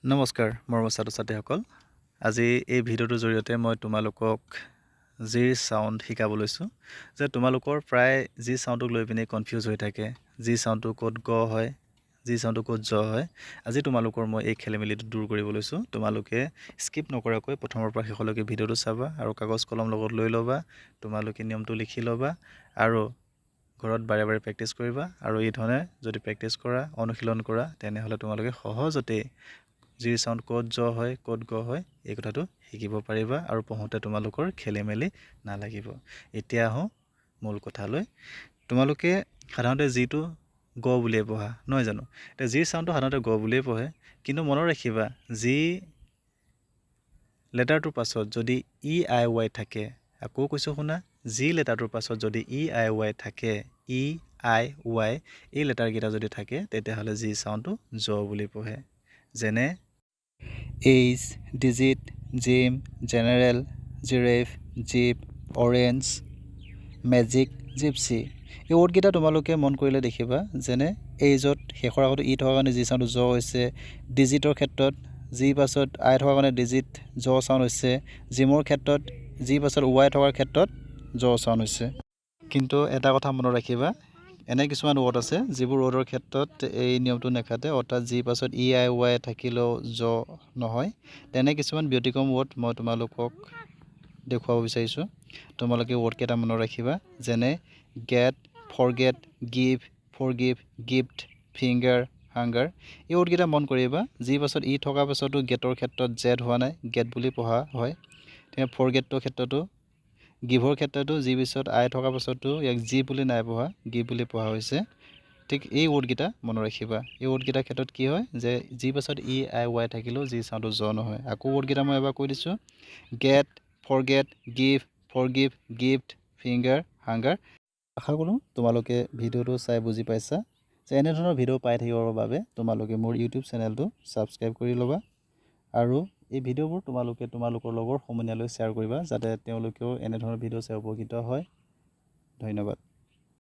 নমস্কাৰ মৰমৰ ছাত্ৰ-ছাত্ৰীসকল আজি এই ভিডিঅ'টোৰ জৰিয়তে মই তোমালোকক জিৰ সাউন্ড শিকাব লৈছো যে তোমালোকৰ প্ৰায় জি সাউন্ডক লৈ পিনে কনফিউজ হৈ থাকে জি সাউন্ডটো ক'ত গ হয় জি সাউন্ডটো ক'ত জ হয় আজি তোমালোকৰ মই এই খেলিমেলিটো দূৰ কৰিব লৈছো তোমালোকে স্কিপ নকৰাকৈ প্ৰথমৰ পৰা শেষলৈকে ভিডিঅ'টো চাবা আৰু কাগজ কলম লগত লৈ ল'বা তোমালোকে নিয়মটো লিখি ল'বা আৰু ঘৰত বাৰে বাৰে প্ৰেক্টিছ কৰিবা আৰু এই ধৰণে যদি প্ৰেক্টিছ কৰা অনুশীলন কৰা তেনেহলে তোমালোকে সহজতে জি সাউন্ড ক'ত জ হয় ক'ত গ হয় এই কথাটো শিকিব পাৰিবা আৰু পঢ়োতে তোমালোকৰ খেলিমেলি নালাগিব এতিয়া আহো মূল কথালৈ তোমালোকে সাধাৰণতে জিটো গ বুলিয়ে পঢ়া নহয় জানো তে জি সাউন্ডটো সাধাৰণতে গ বুলিয়ে পঢ়ে কিন্তু মনত ৰাখিবা জি লেটাৰটোৰ পাছত যদি ই আই ওয়াই থাকে আকৌ কৈছো শুনা জি লেটাৰটোৰ পাছত যদি ই আই ওয়াই থাকে ই আই ওয়াই এই লেটাৰ কেইটা যদি থাকে তেতিয়াহলে জি সাউন্ডটো জ বুলি পঢ়ে যেনে H, digit, gym, general, giraffe, jeep, orange, magic, gypsy এই ওয়ার্ড কেইটা তোমালোকে মন কৰিলে দেখিবা যেনে এইজত শেষৰ আগত ই থকা কাৰণে জি সাউন্ড জ হৈছে ডিজিটৰ ক্ষেত্ৰত জি পাছত আই থকা কাৰণে ডিজিট জ সাউন্ড হৈছে জিমৰ ক্ষেত্ৰত জি পাছত ওয়াই থকাৰ ক্ষেত্ৰত জ সাউন্ড হৈছে কিন্তু এটা কথা মনত ৰাখিবা এনে কিছুমান ওয়াৰ্ড আছে যিবোৰ ওয়াৰ্ডৰ ক্ষেত্ৰত এই নিয়মটো নেখাতে অৰ্থাৎ জি পাছত ই আই ওয়াই থাকিলেও জ নহয় তেনে কিছুমান ব্যতিক্ৰম ওয়াৰ্ড মই তোমালোকক দেখুৱাব বিচাৰিছো তোমালোকে ওয়াৰ্ড কেইটা মনত ৰাখিবা যেনে get forget give forgive gift finger hunger এই ওয়াৰ্ড কেইটা মন কৰিবা জি পাছত ই থকা পাছতো গেটৰ ক্ষেত্ৰত জেড হোৱা নাই গেট বুলি পঢ়া হয় তেনে ফৰগেটৰ ক্ষেত্ৰতো গিভৰ ক্ষেত্ৰতো জি পিছত আই থকা পাছতো ইয়াক জি বুলি নাই পঢ়া গিভ বুলি পঢ়া হৈছে ঠিক এই ওয়ার্ড কেইটা মনত ৰাখিবা এই ওয়াৰ্ড কেইটাৰ ক্ষেত্ৰত কি হয় যে জি পাছত ই আই ওয়াই থাকিলেও জি সাউন্ডটো জ নহয় আকৌ ওয়ার্ড কেইটা মই এবাৰ কৈ দিছো get forget give forgive gift finger hunger আশা কৰোঁ তোমালোকে ভিডিঅ'টো চাই বুজি পাইছা যে এনে ধৰণৰ ভিডিঅ' পাই থাকিবৰ বাবে তোমালোকে মোৰ ইউটিউব চেনেলটো সাবস্ক্ৰাইব কৰি ল'বা আৰু এই ভিডিঅ'বোৰ তোমালোকে তোমালোকৰ লগৰ সমনীয়ালৈ শ্বেয়াৰ কৰিবা যাতে তেওঁলোকেও এনে ধৰণৰ ভিডিঅ' চাই উপকৃত হয় ধন্যবাদ